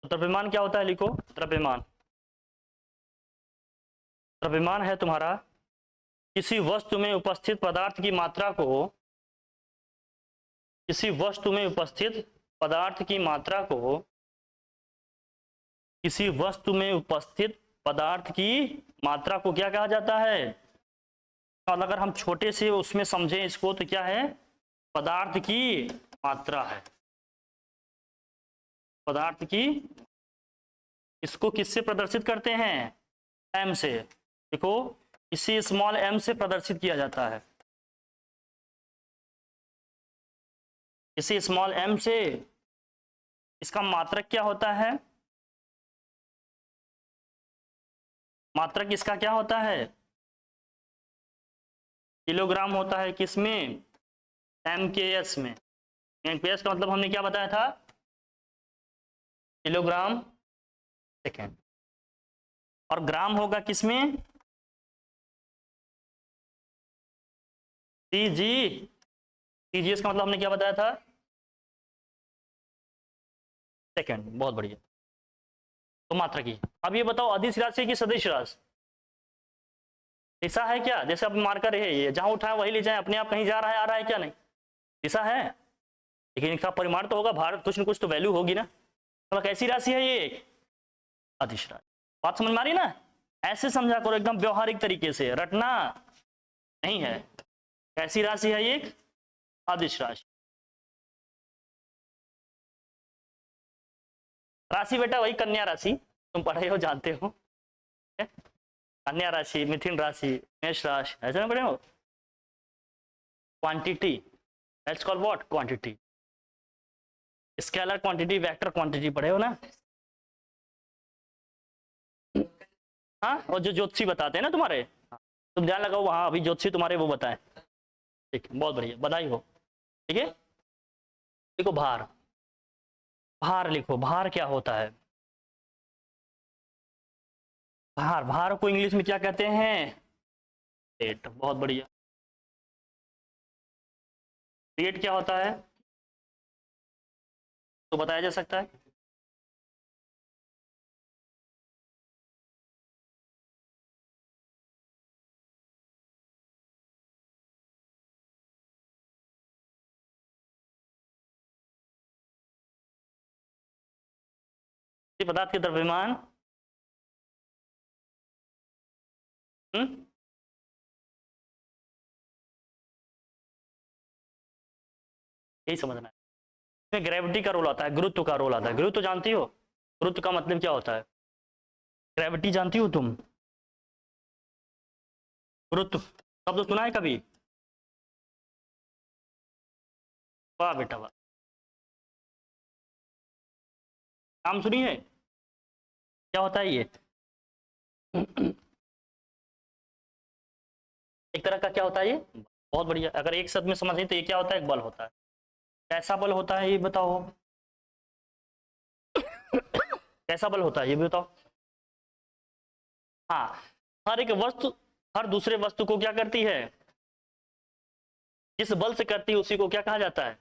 द्रव्यमान क्या होता है, लिखो द्रव्यमान। द्रव्यमान है तुम्हारा किसी वस्तु में उपस्थित पदार्थ की मात्रा को, किसी वस्तु में उपस्थित पदार्थ की मात्रा को, किसी वस्तु में उपस्थित पदार्थ की मात्रा को क्या कहा जाता है। और अगर हम छोटे से उसमें समझें इसको तो क्या है, पदार्थ की मात्रा है, पदार्थ की। इसको किससे प्रदर्शित करते हैं, एम से। देखो इसी स्मॉल एम से प्रदर्शित किया जाता है, इसी स्मॉल एम से। इसका मात्रक क्या होता है, मात्रक इसका क्या होता है, किलोग्राम होता है। किसमें, एमकेएस में। एमकेएस का मतलब हमने क्या बताया था, किलोग्राम सेकेंड। और ग्राम होगा किसमें, सीजी। सीजीएस का मतलब हमने क्या बताया था, सेकेंड। बहुत बढ़िया। तो मात्रा की। अब ये बताओ अदिश राशि की सदिश राशि दिशा है क्या, जैसे अब मार्कर है ये, जहां उठाए वही ले जाए, अपने आप कहीं जा रहा है आ रहा है क्या, नहीं, दिशा है। लेकिन इसका परिमाण तो होगा, भारत कुछ न कुछ तो वैल्यू होगी ना। तो कैसी राशि है ये, अदिश राशि। बात समझ में आ रही ना, ऐसे समझा करो एकदम व्यवहारिक तरीके से, रटना नहीं है। कैसी राशि है ये, अदिश राशि। राशि बेटा वही कन्या राशि, तुम पढ़े हो जानते हो, कन्या राशि, मिथुन राशि, मेष राशि, ऐसे ना पढ़े हो। Quantity, let's call what, quantity. Scalar quantity, vector quantity पढ़े हो ना। हाँ, और जो ज्योतिषी बताते हैं ना तुम्हारे, तुम ध्यान लगाओ वहां, अभी ज्योतिषी तुम्हारे वो बताएं। ठीक है, बहुत बढ़िया, बधाई हो। ठीक है, देखो भार, भार लिखो, भार क्या होता है, भार, भार को इंग्लिश में क्या कहते हैं, वेट। बहुत बढ़िया। वेट क्या होता है तो बताया जा सकता है, पदार्थ के द्रव्यमान। यही समझना है। इसमें ग्रेविटी का रोल आता है, गुरुत्व का रोल आता है। गुरुत्व जानती हो, गुरुत्व का मतलब क्या होता है, ग्रेविटी जानती हो तुम, गुरुत्व शब्द सुना है कभी, वाह बेटा वाह, नाम सुनी है, क्या होता है ये एक तरह का क्या होता है ये, बहुत बढ़िया। अगर एक शब्द में समझें तो ये क्या होता है, एक बल होता है। कैसा बल होता है ये बताओ कैसा बल होता है ये भी बताओ। हाँ, हर एक वस्तु हर दूसरे वस्तु को क्या करती है, जिस बल से करती है उसी को क्या कहा जाता है,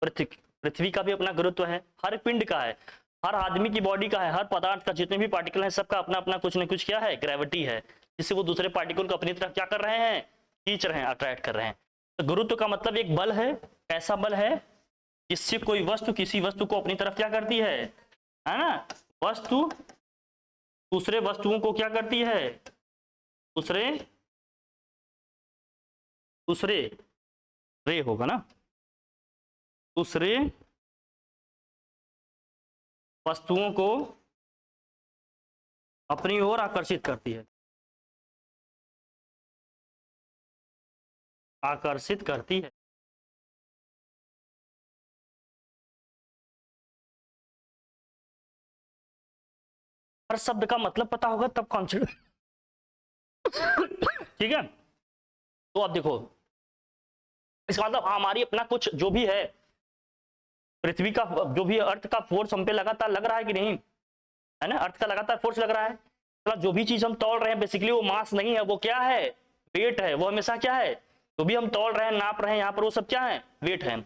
पृथ्वी। पृथ्वी का भी अपना गुरुत्व है, हर पिंड का है, हर आदमी की बॉडी का है, हर पदार्थ का, जितने भी पार्टिकल हैं सबका अपना अपना कुछ न कुछ क्या है, ग्रेविटी है, जिससे वो दूसरे पार्टिकल को अपनी तरफ क्या कर रहे हैं, खींच रहे हैं, अट्रैक्ट कर रहे हैं। तो गुरुत्व का मतलब एक बल है, ऐसा बल है जिससे कोई वस्तु किसी वस्तु को अपनी तरफ क्या करती है ना, वस्तु दूसरे वस्तुओं को क्या करती है, दूसरे दूसरे रे होगा ना, दूसरे वस्तुओं को अपनी ओर आकर्षित करती है, आकर्षित करती है। हर शब्द का मतलब पता होगा तब कॉन्सेप्ट ठीक है। तो अब देखो, इसका मतलब हमारी अपना कुछ जो भी है, पृथ्वी का जो भी अर्थ का फोर्स हम पे लगातार लग रहा है कि नहीं, है ना, अर्थ का लगातार फोर्स लग रहा है। मतलब जो भी चीज हम तोल रहे हैं बेसिकली वो मास नहीं है, वो क्या है, वेट है। वो हमेशा क्या है, जो भी हम तोल रहे हैं, नाप रहे हैं यहाँ पर, वो सब क्या है, वेट है।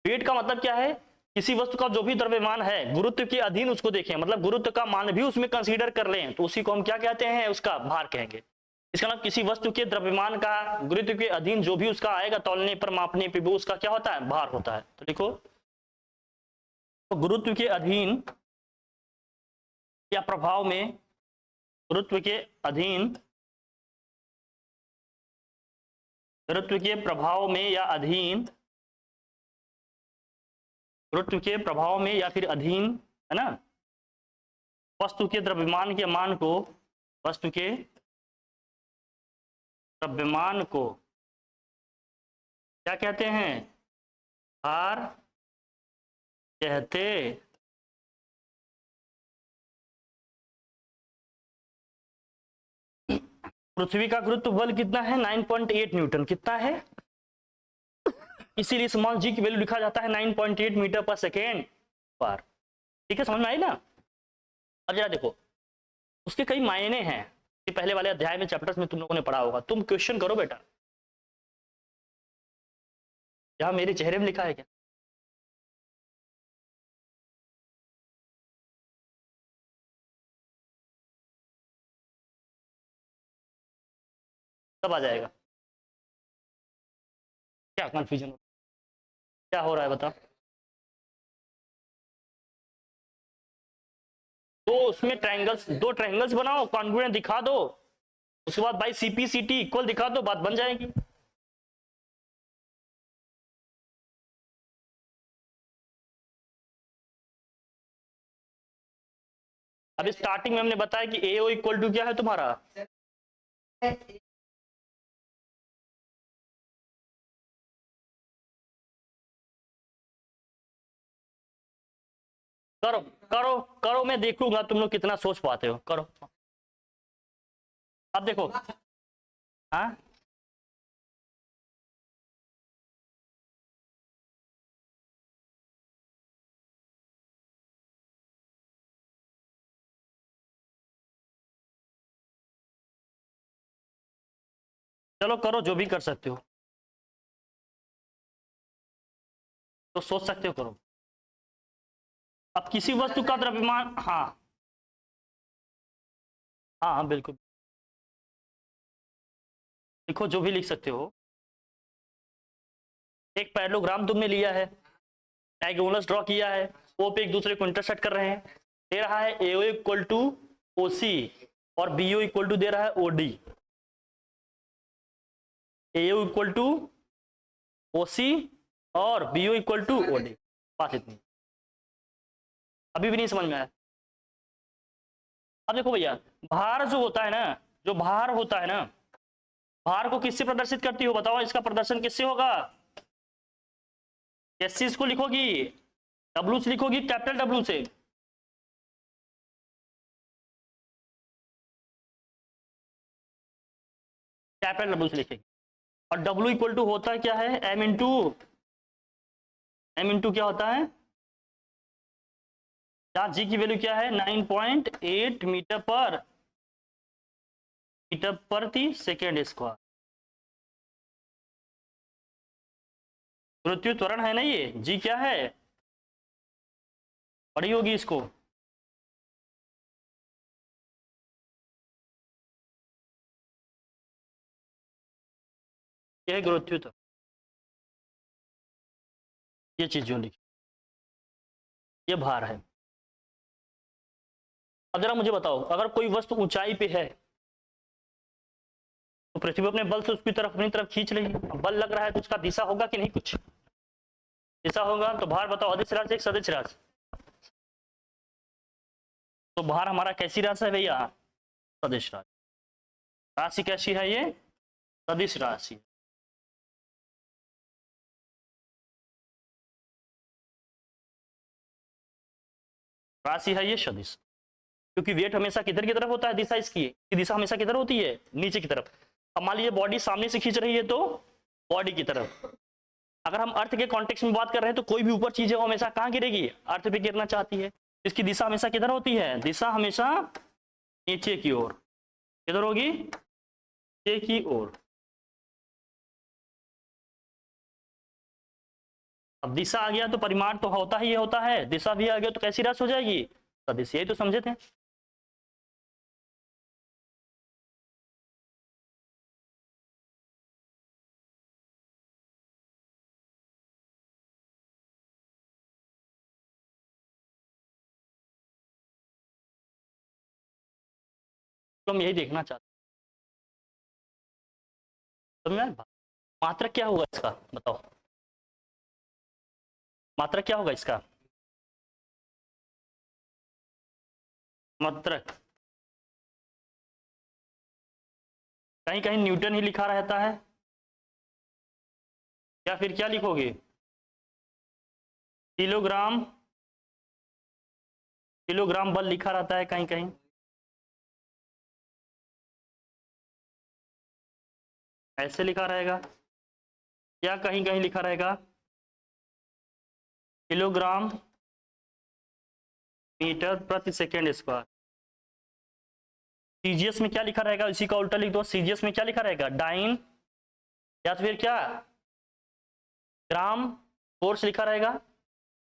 वेट का मतलब क्या है, किसी वस्तु का जो भी द्रव्यमान है गुरुत्व के अधीन उसको देखें, मतलब गुरुत्व का मान भी उसमें कंसीडर कर लें, तो उसी को हम क्या कहते हैं, उसका भार कहेंगे। इसका मतलब किसी वस्तु के द्रव्यमान का गुरुत्व के अधीन जो भी उसका आएगा तौलने पर मापने पे वो उसका क्या होता है, भार होता है। तो देखो, तो गुरुत्व के अधीन या प्रभाव में, गुरुत्व के अधीन, गुरुत्व के प्रभाव में या अधीन, गुरुत्व के प्रभाव में या फिर अधीन, है ना, वस्तु के द्रव्यमान के मान को, वस्तु के द्रव्यमान को क्या कहते हैं, भार कहते। पृथ्वी का गुरुत्व बल कितना है, 9.8 न्यूटन। कितना है, इसीलिए स्मॉल जी की वैल्यू लिखा जाता है 9.8 मीटर पर सेकेंड पर। ठीक है, समझ में आई ना। अब जरा देखो, उसके कई मायने हैं, ये पहले वाले अध्याय में, चैप्टर्स में तुम लोगों ने पढ़ा होगा। तुम क्वेश्चन करो बेटा, यहां मेरे चेहरे में लिखा है क्या, सब आ जाएगा। क्या कंफ्यूजन, क्या हो रहा है बताओ। तो उसमें ट्रायंगल्स, दो ट्रायंगल्स बनाओ, कॉन्ग्रुएंट दिखा दो, उसके बाद बाई सीपीसीटी इक्वल दिखा दो, बात बन जाएगी। अब स्टार्टिंग में हमने बताया कि ए ओ इक्वल टू क्या है तुम्हारा, करो करो करो, मैं देखूंगा तुम लोग कितना सोच पाते हो, करो। अब देखो, हाँ चलो करो, जो भी कर सकते हो, तो सोच सकते हो, करो। अब किसी वस्तु का द्रव्यमान, हाँ हाँ हाँ बिल्कुल, लिखो जो भी लिख सकते हो। एक पैरेललोग्राम तुमने लिया है, डायगोनल्स ड्रॉ किया है, वो पे एक दूसरे को इंटरसेक्ट कर रहे हैं, दे रहा है एओ इक्वल टू ओसी और बीओ इक्वल टू दे रहा है OD. AO equal to OC और बीओ इक्वल टू ओडी, बात इतनी। अभी भी नहीं समझ में आया। अब देखो भैया, भार जो होता है ना, जो भार होता है ना, भार को किससे प्रदर्शित करती हो बताओ, इसका प्रदर्शन किससे होगा, कैसे इसको लिखोगी, डब्ल्यू से लिखोगी, कैपिटल डब्ल्यू से, कैपिटल डब्ल्यू से लिखेगी। और डब्ल्यू इक्वल टू होता है क्या है, एम इंटू, एम इंटू क्या होता है, जहां जी की वैल्यू क्या है, 9.8 मीटर प्रति सेकेंड स्क्वायर। गुरुत्वीय त्वरण है ना ये, जी क्या है, पढ़ी होगी इसको। ये है गुरुत्वीय त्वरण, ये चीज जो लिखी, ये भार है। अब जरा मुझे बताओ, अगर कोई वस्तु ऊंचाई पे है तो पृथ्वी अपने बल से उसकी तरफ, अपनी तरफ खींच रही है, बल लग रहा है तो उसका दिशा होगा कि नहीं, कुछ दिशा होगा। तो भार बताओ, अदिश राशि एक सदिश राशि, तो भार हमारा कैसी राशि है भैया, सदिश राशि। राशि कैसी है ये, सदिश राशि। राशि है ये सदिश, क्योंकि वेट हमेशा किधर की तरफ होता है, दिशा इसकी दिशा हमेशा किधर होती है, नीचे की तरफ। अब मान लीजिए बॉडी सामने से खींच रही है तो बॉडी की तरफ। अगर हम अर्थ के कॉन्टेक्स्ट में बात कर रहे हैं तो कोई भी ऊपर चीज है वो हमेशा कहाँ गिरेगी, अर्थ पे गिरना चाहती है, इसकी दिशा हमेशा किधर होती है, दिशा हमेशा नीचे की ओर, किधर होगी, नीचे की ओर। अब दिशा आ गया तो परिमाण तो होता ही होता है, दिशा भी आ गया तो कैसी राशि हो जाएगी, सदिश। यही तो समझे थे। तो हम यही देखना चाहते हैं। तो मैं मात्रक क्या होगा इसका बताओ, मात्रक क्या होगा इसका, मात्रक कहीं कहीं न्यूटन ही लिखा रहता है, या फिर क्या लिखोगे, किलोग्राम, किलोग्राम बल लिखा रहता है कहीं कहीं। ऐसे लिखा रहेगा, या कहीं कहीं लिखा रहेगा किलोग्राम मीटर प्रति सेकेंड स्क्वायर। सीजीएस में क्या लिखा रहेगा, इसी का उल्टा लिख दो, सीजीएस में क्या लिखा रहेगा, डाइन, या तो फिर क्या ग्राम फोर्स लिखा रहेगा,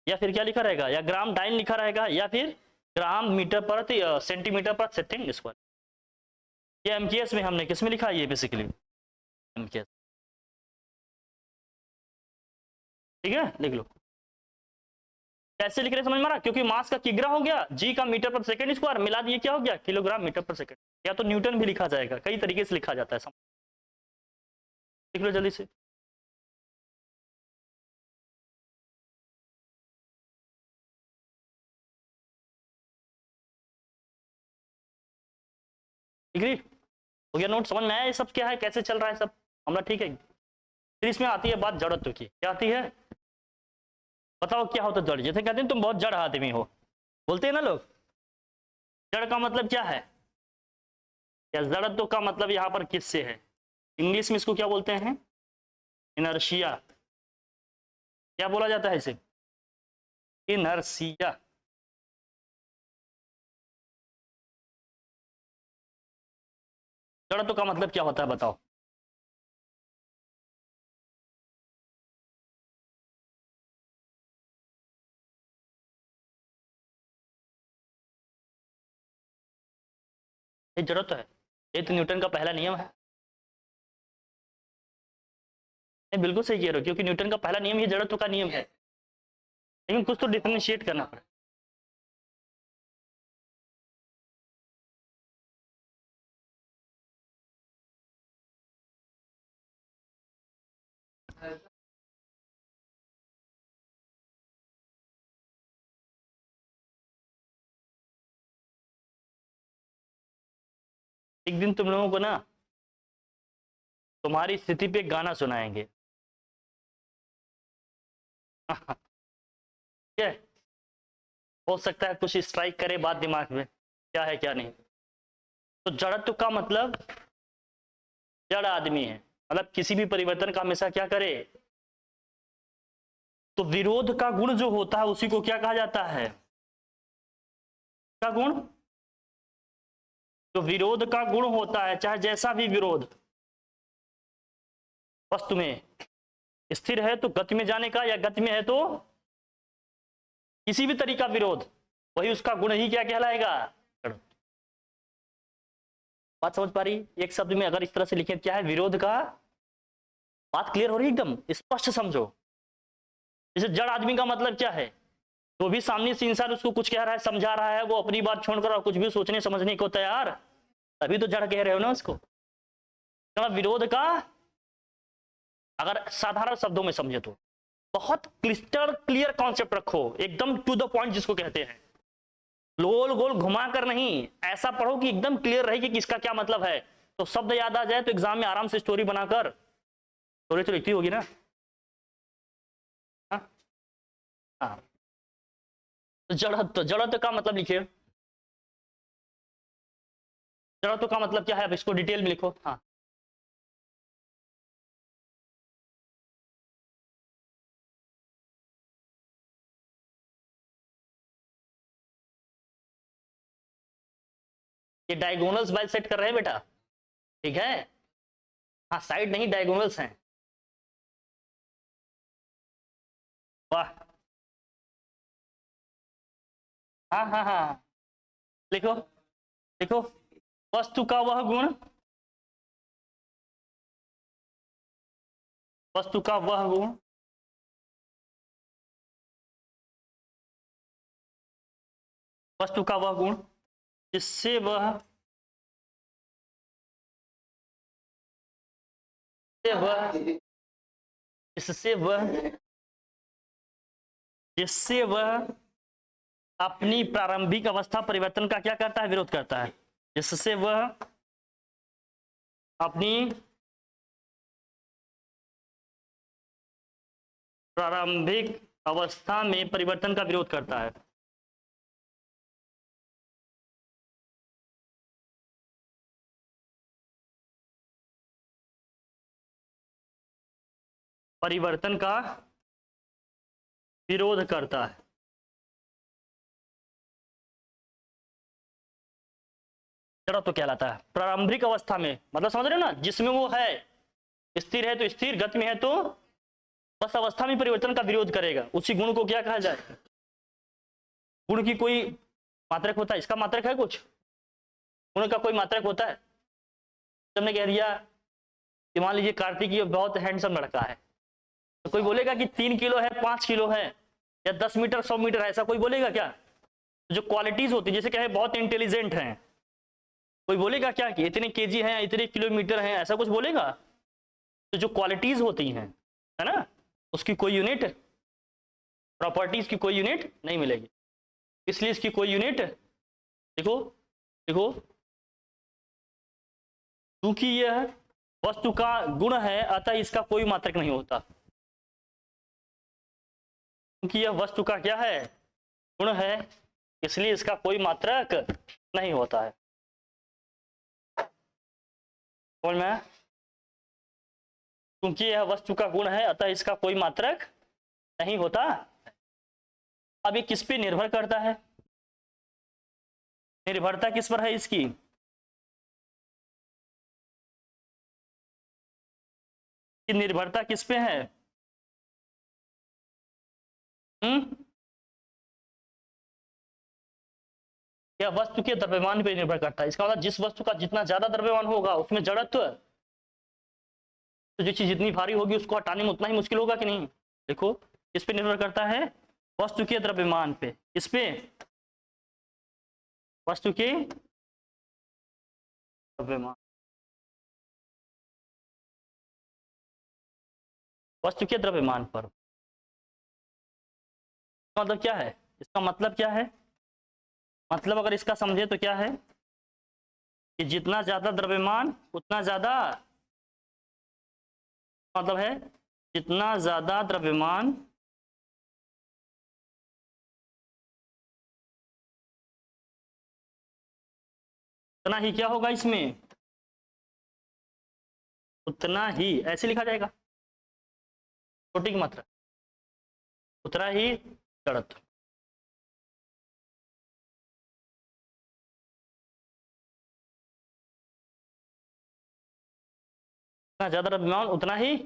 या फिर क्या लिखा रहेगा, या ग्राम डाइन लिखा रहेगा, या फिर ग्राम मीटर प्रति सेंटीमीटर प्रति सेकेंड स्क्वायर। ये एमकेएस में हमने किस में लिखा है, ये बेसिकली एमकेएस। ठीक है, लिख लो। कैसे लिख रहे समझ में आ रहा, क्योंकि मास का किग्रा हो गया, जी का मीटर पर सेकंड स्क्वायर मिला दिए क्या हो गया, किलोग्राम मीटर पर सेकंड, या तो न्यूटन भी लिखा जाएगा, कई तरीके से लिखा जाता है। लिख लो जल्दी से। डिग्री हो गया, नोट समझ में आया ये सब क्या है, कैसे चल रहा है सब हमारा, ठीक है। फिर इसमें आती है बात जड़त्व की, क्या आती है बताओ, क्या होता है जड़, जैसे कहते हैं तुम बहुत जड़ आदमी हो, बोलते हैं ना लोग। जड़ का मतलब क्या है, या जड़त्व का मतलब यहाँ पर किससे है, इंग्लिश में इसको क्या बोलते हैं, इनर्शिया। क्या बोला जाता है इसे, इनर्शिया। जड़त्व का मतलब क्या होता है बताओ, ये जड़त्व है, ये तो न्यूटन का पहला नियम है। नहीं बिल्कुल सही कह रहे हो, क्योंकि न्यूटन का पहला नियम ही जड़त्व का नियम है, लेकिन कुछ तो डिफरेंशिएट करना पड़ेगा। एक दिन तुम लोगों को ना तुम्हारी स्थिति पे गाना सुनाएंगे। ठीक है, हो सकता है कुछ स्ट्राइक करे बात दिमाग में, क्या है क्या नहीं। तो जड़त्व का मतलब जड़ आदमी है, मतलब किसी भी परिवर्तन का हमेशा क्या करे, तो विरोध का गुण जो होता है उसी को क्या कहा जाता है, का गुण, जो विरोध का गुण होता है, चाहे जैसा भी विरोध वस्तु में, स्थिर है तो गति में जाने का, या गति में है तो किसी भी तरीका विरोध, वही उसका गुण ही क्या कहलाएगा। बात समझ पा रही, एक शब्द में अगर इस तरह से लिखे क्या है विरोध का, बात क्लियर हो रही एकदम स्पष्ट समझो। जैसे जड़ आदमी का मतलब क्या है, तो भी सामने से इंसान उसको कुछ कह रहा है, समझा रहा है, वो अपनी बात छोड़कर और कुछ भी सोचने समझने को तैयार, तभी तो जड़ कह रहे हो ना उसको। विरोध का अगर साधारण शब्दों में समझे तो बहुत क्लिस्टर क्लियर कॉन्सेप्ट रखो, एकदम टू द पॉइंट जिसको कहते हैं, गोल गोल घुमा कर नहीं, ऐसा पढ़ो कि एकदम क्लियर रहे कि किसका क्या मतलब है, तो शब्द याद आ जाए तो एग्जाम में आराम से स्टोरी बनाकर, स्टोरी तो लिखती होगी ना। हाँ हाँ, तो जड़त्व, जड़त्व का मतलब लिखिए, जड़त्व का मतलब क्या है, अब इसको डिटेल में लिखो। हाँ ये डायगोनल्स बाय सेट कर रहे हैं बेटा, ठीक है। हाँ साइड नहीं, डायगोनल्स हैं। वाह। हाँ हाँ हाँ, लिखो लिखो। वस्तु का वह गुण, वस्तु का वह गुण वस्तु का वह गुण जिससे वह से वह इससे वह जिससे वह अपनी प्रारंभिक अवस्था परिवर्तन का क्या करता है, विरोध करता है। जिससे वह अपनी प्रारंभिक अवस्था में परिवर्तन का विरोध करता है। परिवर्तन का विरोध करता है। जड़ तो कहलाता है प्रारंभिक अवस्था में, मतलब समझ रहे हो ना, जिसमें वो है, स्थिर है तो स्थिर, गति में है तो बस अवस्था में परिवर्तन का विरोध करेगा, उसी गुण को क्या कहा जाए। गुण की कोई मात्रक होता है, इसका मात्रक है कुछ, गुण का कोई मात्रक होता है। तुमने कह दिया कि मान लीजिए कार्तिक ये बहुत हैंडसम लड़का है, तो कोई बोलेगा कि 3 किलो है, 5 किलो है, या 10 मीटर 100 मीटर है, ऐसा कोई बोलेगा क्या। जो क्वालिटीज होती है, जैसे क्या है, बहुत इंटेलिजेंट है, कोई बोलेगा क्या कि इतने केजी हैं, इतने किलोमीटर हैं, ऐसा कुछ बोलेगा। तो जो क्वालिटीज होती हैं, है ना, उसकी कोई यूनिट, प्रॉपर्टीज की कोई यूनिट नहीं मिलेगी, इसलिए इसकी कोई यूनिट, देखो देखो, क्योंकि यह वस्तु का गुण है अतः इसका कोई मात्रक नहीं होता। क्योंकि यह वस्तु का क्या है, गुण है, इसलिए इसका कोई मात्रक नहीं होता है। समझ में आया? क्योंकि यह वस्तु का गुण है अतः इसका कोई मात्रक नहीं होता। अब ये किस पे निर्भर करता है, निर्भरता किस पर है इसकी, कि निर्भरता किस पे है। यह वस्तु के द्रव्यमान पे निर्भर करता है। इसका मतलब जिस वस्तु का जितना ज्यादा द्रव्यमान होगा उसमें जड़त्व, तो जो चीज जितनी भारी होगी उसको हटाने में उतना ही मुश्किल होगा कि नहीं। देखो किस पे निर्भर करता है, वस्तु के द्रव्यमान पे। किस पे, वस्तु के द्रव्यमान, वस्तु के द्रव्यमान पर। मतलब क्या है, इसका मतलब क्या है, मतलब अगर इसका समझे तो क्या है कि जितना ज्यादा द्रव्यमान उतना ज्यादा, मतलब है जितना ज्यादा द्रव्यमान उतना ही क्या होगा इसमें, उतना ही, ऐसे लिखा जाएगा, छोटी की मात्रा, उतना ही जड़त्व। उतना ज्यादा द्रव्यमान उतना ही।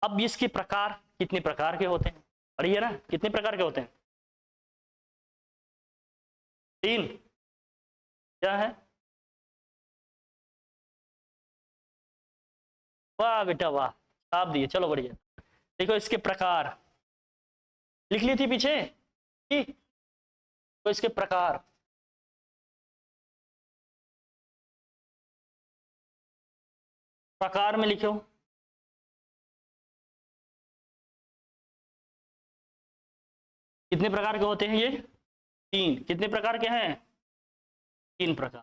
अब इसके प्रकार कितने प्रकार के होते हैं, पढ़िए ना, कितने प्रकार के होते हैं, 3। क्या है, वाह बेटा वाह, आप दिए, चलो बढ़िया। देखो इसके प्रकार लिख ली थी पीछे, तो इसके प्रकार, प्रकार में लिखो, कितने प्रकार के होते हैं ये, 3। कितने प्रकार के हैं, 3 प्रकार।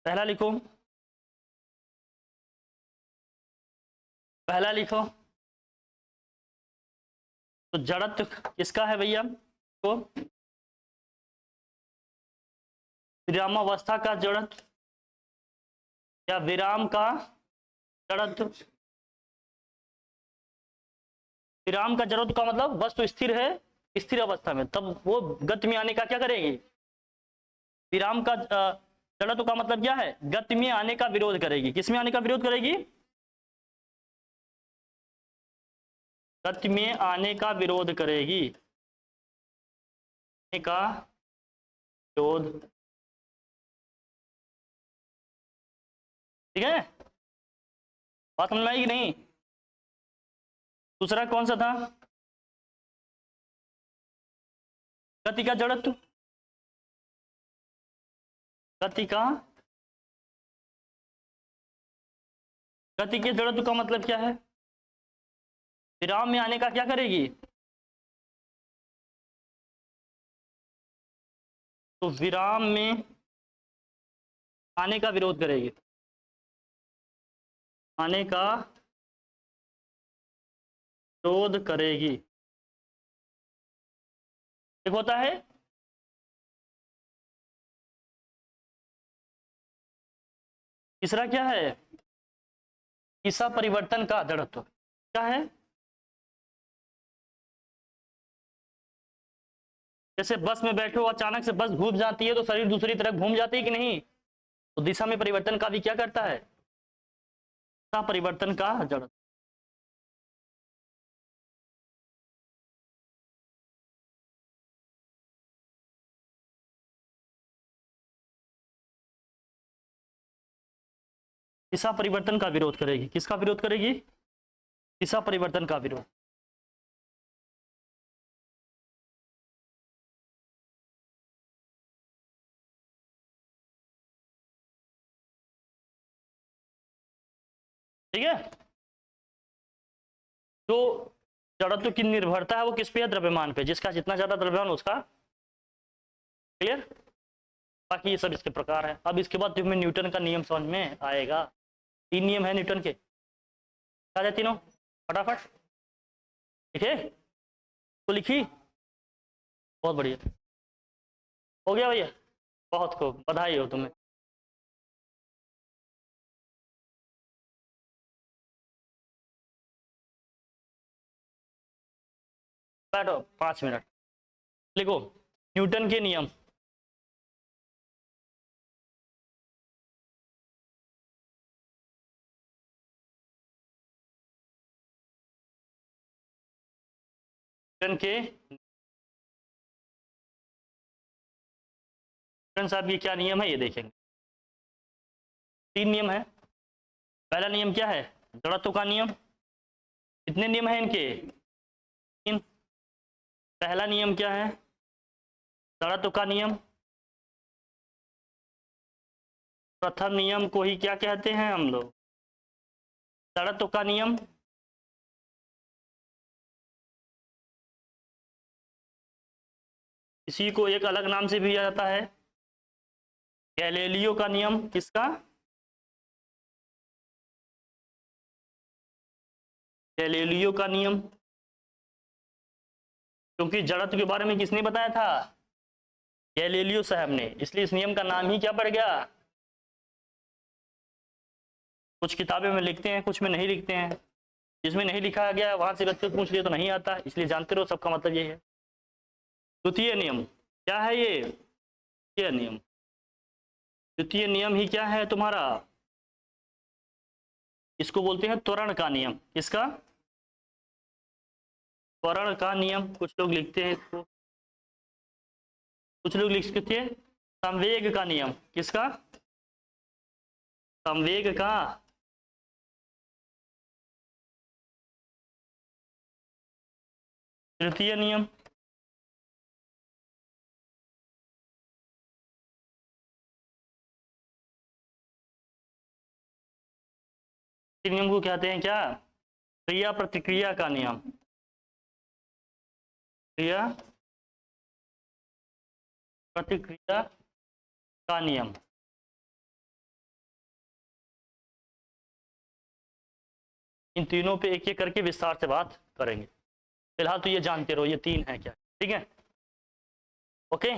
पहला लिखो, पहला लिखो, तो जड़त्व किसका है भैया, तो विरामावस्था का जड़त्व या विराम का जड़त्व। विराम का जड़त्व का मतलब वस्तु स्थिर है, स्थिर अवस्था में, तब वो गति में आने का क्या करेगी, विराम का जड़त्व का मतलब क्या है? गति में आने का विरोध करेगी। किस में आने का विरोध करेगी? गति में आने का विरोध करेगी। आने का विरोध, ठीक है, बात समझ में आई कि नहीं? दूसरा कौन सा था? गति का जड़त्व। गति का, गति के जड़त्व का मतलब क्या है? विराम में आने का क्या करेगी? तो विराम में आने का विरोध करेगी। आने का विरोध करेगी। एक होता है तीसरा, क्या है? दिशा परिवर्तन का जड़त्व। क्या है? जैसे बस में बैठे हो, अचानक से बस घूम जाती है तो शरीर दूसरी तरफ घूम जाती है कि नहीं? तो दिशा में परिवर्तन का भी क्या करता है? दिशा परिवर्तन का जड़त्व। दिशा परिवर्तन का विरोध करेगी। किसका विरोध करेगी? दिशा परिवर्तन का विरोध। ठीक है, तो जड़त्व की निर्भरता है वो किस पे है? द्रव्यमान पे। जिसका जितना ज्यादा द्रव्यमान उसका। क्लियर? बाकी ये सब इसके प्रकार है। अब इसके बाद तुम्हें न्यूटन का नियम समझ में आएगा। 3 नियम है न्यूटन के, आ जाए तीनों फटाफट। ठीक है, तो लिखी? बहुत बढ़िया, हो गया भैया, बहुत खूब, बधाई हो तुम्हें। बैठो 5 मिनट, लिखो न्यूटन के नियम। न्यूटन के, न्यूटन साहब ये क्या नियम है ये देखेंगे। 3 नियम है। पहला नियम क्या है? जड़त्व का नियम। कितने नियम है इनके? 3। पहला नियम क्या है? जड़त्व का नियम। प्रथम नियम को ही क्या कहते हैं हम लोग? जड़त्व का नियम। इसी को एक अलग नाम से भी जाता है गैलीलियो का नियम। किसका? गैलीलियो का नियम। क्योंकि जड़त्व के बारे में किसने बताया था? गैलीलियो साहब ने, इसलिए इस नियम का नाम ही क्या पड़ गया? कुछ किताबें में लिखते हैं, कुछ में नहीं लिखते हैं। जिसमें नहीं लिखा गया वहां से बच्चे पूछ लिए तो नहीं आता, इसलिए जानते रहो सबका मतलब यही है। द्वितीय नियम क्या है? ये द्वितीय नियम। द्वितीय नियम ही क्या है तुम्हारा? इसको बोलते हैं त्वरण का नियम। किसका? त्वरण का नियम। कुछ लोग लिखते हैं इसको, कुछ लोग लिखते हैं संवेग का नियम। किसका? संवेग का। तृतीय नियम। नियम को कहते हैं क्या? क्रिया प्रतिक्रिया का नियम। क्रिया प्रतिक्रिया का नियम। इन तीनों पे एक एक करके विस्तार से बात करेंगे। फिलहाल तो ये जानते रहो ये 3 है क्या। ठीक है, ओके।